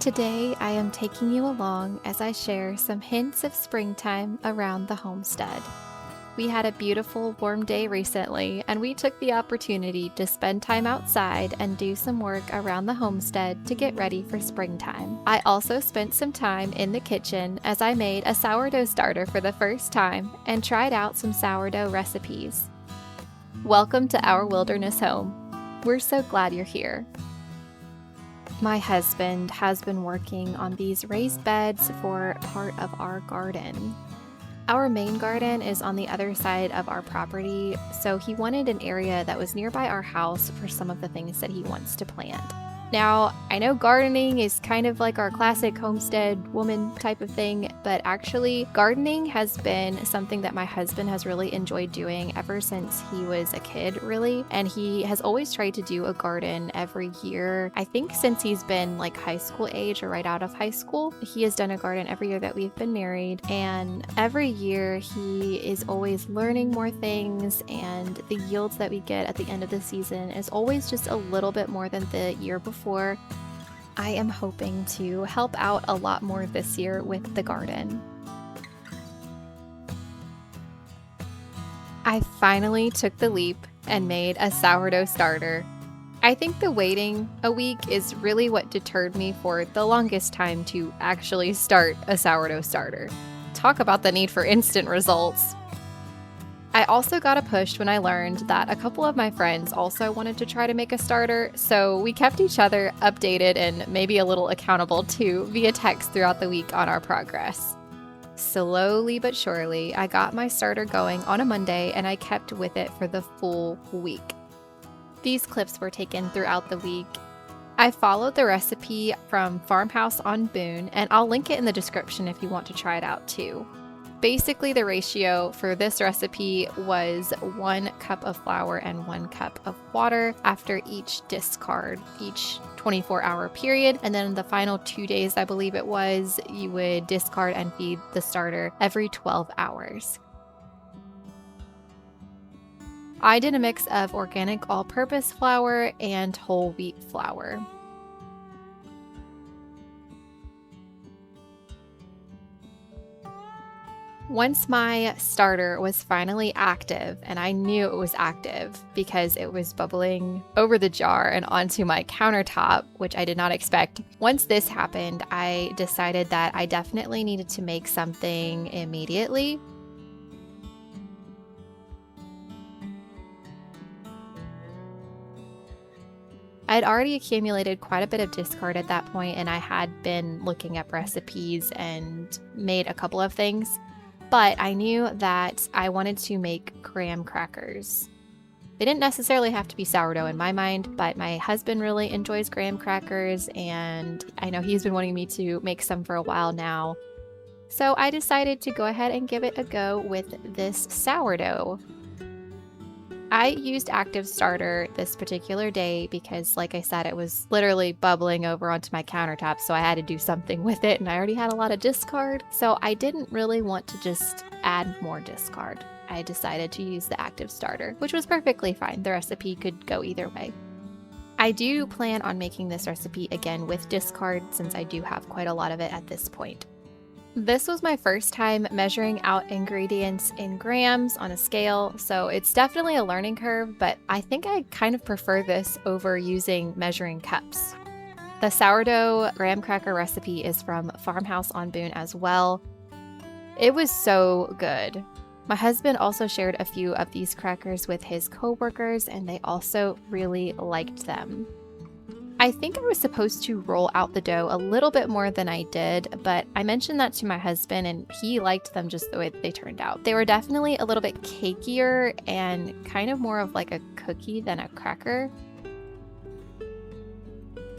Today, I am taking you along as I share some hints of springtime around the homestead. We had a beautiful warm day recently, and we took the opportunity to spend time outside and do some work around the homestead to get ready for springtime. I also spent some time in the kitchen as I made a sourdough starter for the first time and tried out some sourdough recipes. Welcome to our wilderness home. We're so glad you're here. My husband has been working on these raised beds for part of our garden. Our main garden is on the other side of our property, so he wanted an area that was nearby our house for some of the things that he wants to plant. Now, I know gardening is kind of like our classic homestead woman type of thing, but actually gardening has been something that my husband has really enjoyed doing ever since he was a kid, really. And he has always tried to do a garden every year. I think since he's been like high school age or right out of high school, he has done a garden every year that we've been married. And every year he is always learning more things, and the yields that we get at the end of the season is always just a little bit more than the year before. I am hoping to help out a lot more this year with the garden. I finally took the leap and made a sourdough starter. I think the waiting a week is really what deterred me for the longest time to actually start a sourdough starter. Talk about the need for instant results. I also got a push when I learned that a couple of my friends also wanted to try to make a starter, so we kept each other updated and maybe a little accountable too via text throughout the week on our progress. Slowly but surely, I got my starter going on a Monday, and I kept with it for the full week. These clips were taken throughout the week. I followed the recipe from Farmhouse on Boone, and I'll link it in the description if you want to try it out too. Basically, the ratio for this recipe was 1 cup of flour and 1 cup of water after each discard, each 24-hour period. And then the final 2 days, I believe it was, you would discard and feed the starter every 12 hours. I did a mix of organic all-purpose flour and whole wheat flour. Once my starter was finally active, and I knew it was active because it was bubbling over the jar and onto my countertop, which I did not expect. Once this happened, I decided that I definitely needed to make something immediately. I had already accumulated quite a bit of discard at that point, and I had been looking up recipes and made a couple of things. But I knew that I wanted to make graham crackers. They didn't necessarily have to be sourdough in my mind, but my husband really enjoys graham crackers, and I know he's been wanting me to make some for a while now. So I decided to go ahead and give it a go with this sourdough. I used active starter this particular day because, like I said, it was literally bubbling over onto my countertop, so I had to do something with it, and I already had a lot of discard, so I didn't really want to just add more discard. I decided to use the active starter, which was perfectly fine. The recipe could go either way. I do plan on making this recipe again with discard, since I do have quite a lot of it at this point. This was my first time measuring out ingredients in grams on a scale, so it's definitely a learning curve, but I think I kind of prefer this over using measuring cups. The sourdough graham cracker recipe is from Farmhouse on Boone as well. It was so good. My husband also shared a few of these crackers with his coworkers, and they also really liked them. I think I was supposed to roll out the dough a little bit more than I did, but I mentioned that to my husband and he liked them just the way they turned out. They were definitely a little bit cakier and kind of more of like a cookie than a cracker.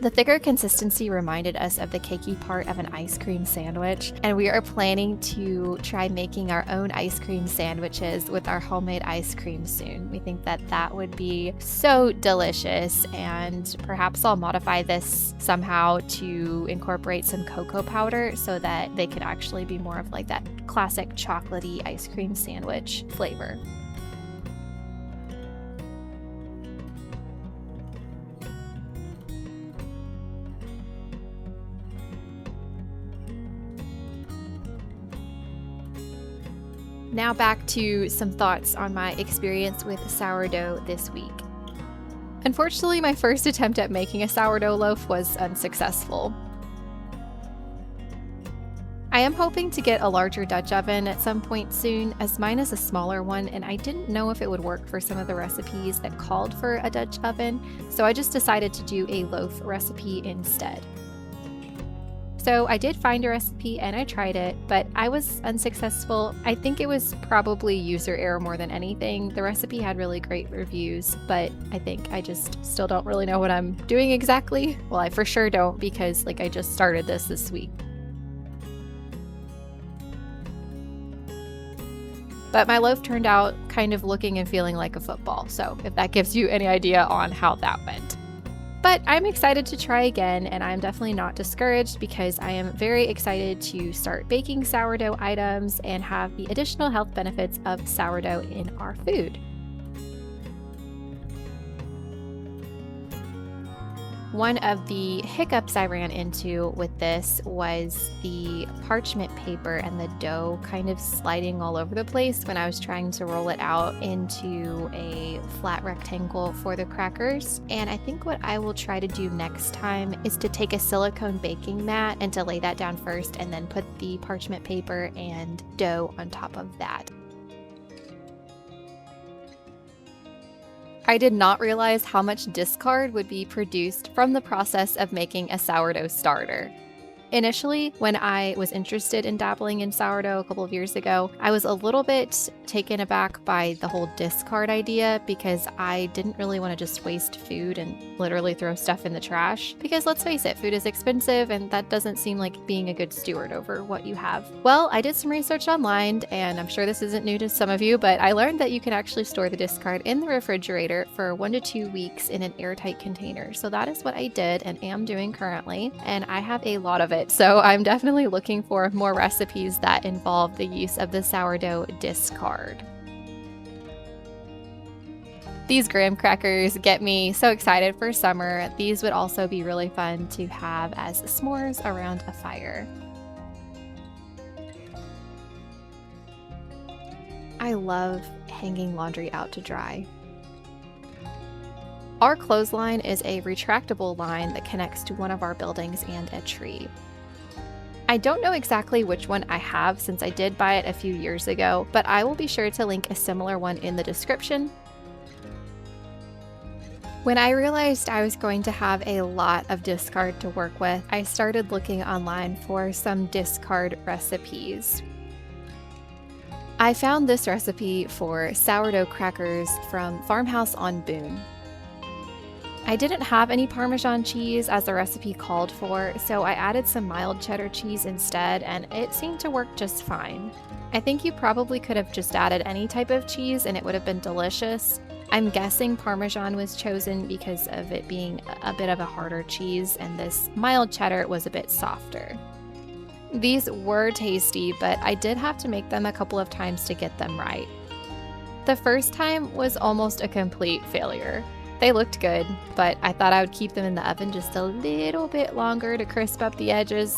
The thicker consistency reminded us of the cakey part of an ice cream sandwich, and we are planning to try making our own ice cream sandwiches with our homemade ice cream soon. We think that that would be so delicious, and perhaps I'll modify this somehow to incorporate some cocoa powder so that they can actually be more of like that classic chocolatey ice cream sandwich flavor. Now back to some thoughts on my experience with sourdough this week. Unfortunately, my first attempt at making a sourdough loaf was unsuccessful. I am hoping to get a larger Dutch oven at some point soon, as mine is a smaller one and I didn't know if it would work for some of the recipes that called for a Dutch oven, so I just decided to do a loaf recipe instead. So I did find a recipe and I tried it, but I was unsuccessful. I think it was probably user error more than anything. The recipe had really great reviews, but I think I just still don't really know what I'm doing exactly. Well, I for sure don't, because I just started this week. But my loaf turned out kind of looking and feeling like a football, so if that gives you any idea on how that went. But I'm excited to try again, and I'm definitely not discouraged because I am very excited to start baking sourdough items and have the additional health benefits of sourdough in our food. One of the hiccups I ran into with this was the parchment paper and the dough kind of sliding all over the place when I was trying to roll it out into a flat rectangle for the crackers. And I think what I will try to do next time is to take a silicone baking mat and to lay that down first and then put the parchment paper and dough on top of that. I did not realize how much discard would be produced from the process of making a sourdough starter. Initially, when I was interested in dabbling in sourdough a couple of years ago, I was a little bit taken aback by the whole discard idea because I didn't really want to just waste food and literally throw stuff in the trash. Because let's face it, food is expensive and that doesn't seem like being a good steward over what you have. Well, I did some research online, and I'm sure this isn't new to some of you, but I learned that you can actually store the discard in the refrigerator for 1 to 2 weeks in an airtight container. So that is what I did and am doing currently, and I have a lot of it. So I'm definitely looking for more recipes that involve the use of the sourdough discard. These graham crackers get me so excited for summer. These would also be really fun to have as s'mores around a fire. I love hanging laundry out to dry. Our clothesline is a retractable line that connects to one of our buildings and a tree. I don't know exactly which one I have since I did buy it a few years ago, but I will be sure to link a similar one in the description. When I realized I was going to have a lot of discard to work with, I started looking online for some discard recipes. I found this recipe for sourdough crackers from Farmhouse on Boone. I didn't have any Parmesan cheese as the recipe called for, so I added some mild cheddar cheese instead, and it seemed to work just fine. I think you probably could have just added any type of cheese and it would have been delicious. I'm guessing Parmesan was chosen because of it being a bit of a harder cheese, and this mild cheddar was a bit softer. These were tasty, but I did have to make them a couple of times to get them right. The first time was almost a complete failure. They looked good, but I thought I would keep them in the oven just a little bit longer to crisp up the edges.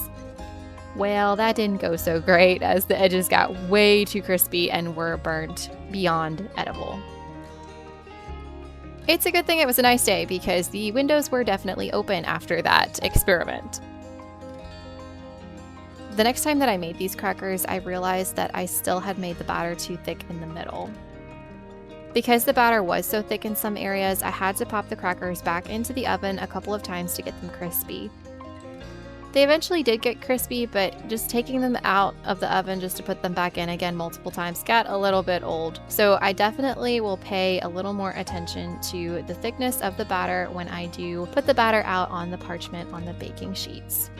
Well, that didn't go so great, as the edges got way too crispy and were burnt beyond edible. It's a good thing it was a nice day because the windows were definitely open after that experiment. The next time that I made these crackers, I realized that I still had made the batter too thick in the middle. Because the batter was so thick in some areas, I had to pop the crackers back into the oven a couple of times to get them crispy. They eventually did get crispy, but just taking them out of the oven just to put them back in again multiple times got a little bit old. So I definitely will pay a little more attention to the thickness of the batter when I do put the batter out on the parchment on the baking sheets.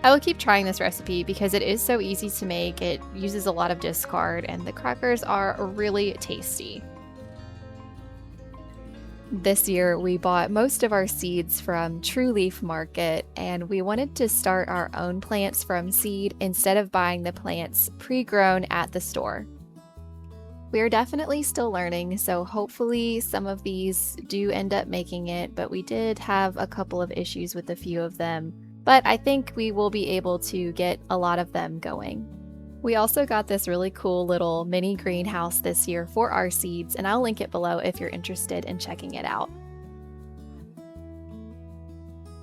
I will keep trying this recipe because it is so easy to make, it uses a lot of discard, and the crackers are really tasty. This year, we bought most of our seeds from True Leaf Market, and we wanted to start our own plants from seed instead of buying the plants pre-grown at the store. We are definitely still learning, so hopefully some of these do end up making it, but we did have a couple of issues with a few of them. But I think we will be able to get a lot of them going. We also got this really cool little mini greenhouse this year for our seeds, and I'll link it below if you're interested in checking it out.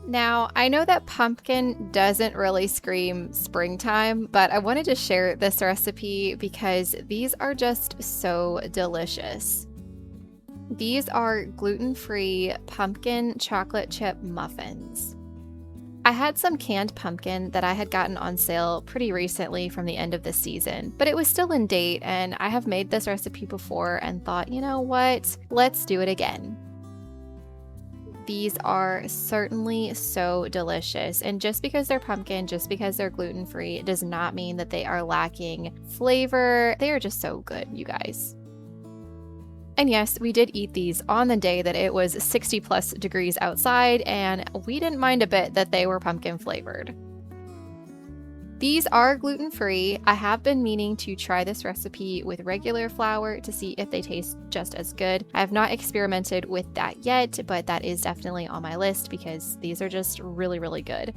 Now, I know that pumpkin doesn't really scream springtime, but I wanted to share this recipe because these are just so delicious. These are gluten-free pumpkin chocolate chip muffins. I had some canned pumpkin that I had gotten on sale pretty recently from the end of the season, but it was still in date, and I have made this recipe before and thought, you know what, let's do it again. These are certainly so delicious, and just because they're pumpkin, just because they're gluten-free, does not mean that they are lacking flavor. They are just so good, you guys. And yes, we did eat these on the day that it was 60 plus degrees outside, and we didn't mind a bit that they were pumpkin flavored. These are gluten-free. I have been meaning to try this recipe with regular flour to see if they taste just as good. I have not experimented with that yet, but that is definitely on my list because these are just really, really good.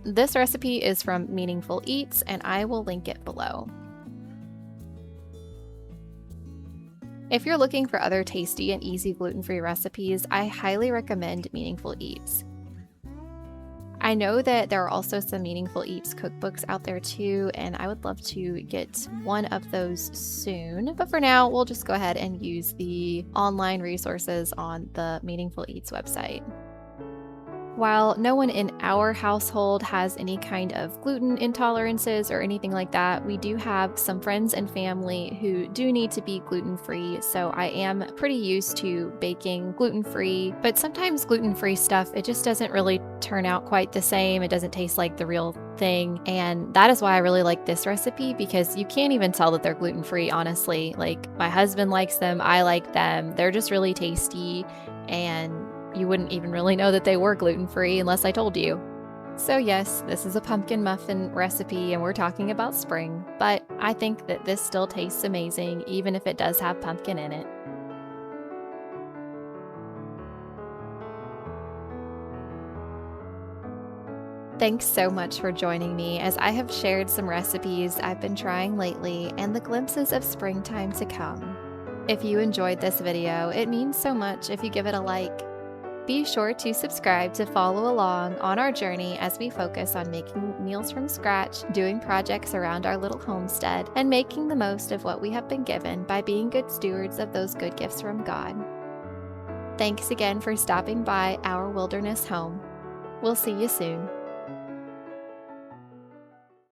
This recipe is from Meaningful Eats, and I will link it below. If you're looking for other tasty and easy gluten-free recipes, I highly recommend Meaningful Eats. I know that there are also some Meaningful Eats cookbooks out there too, and I would love to get one of those soon. But for now, we'll just go ahead and use the online resources on the Meaningful Eats website. While no one in our household has any kind of gluten intolerances or anything like that, we do have some friends and family who do need to be gluten-free, so I am pretty used to baking gluten-free. But sometimes gluten-free stuff, it just doesn't really turn out quite the same. It doesn't taste like the real thing, and that is why I really like this recipe, because you can't even tell that they're gluten-free, honestly. Like, my husband likes them, I like them, they're just really tasty, and you wouldn't even really know that they were gluten-free unless I told you. So yes, this is a pumpkin muffin recipe and we're talking about spring, but I think that this still tastes amazing even if it does have pumpkin in it. Thanks so much for joining me as I have shared some recipes I've been trying lately and the glimpses of springtime to come. If you enjoyed this video, it means so much if you give it a like. Be sure to subscribe to follow along on our journey as we focus on making meals from scratch, doing projects around our little homestead, and making the most of what we have been given by being good stewards of those good gifts from God. Thanks again for stopping by our wilderness home. We'll see you soon.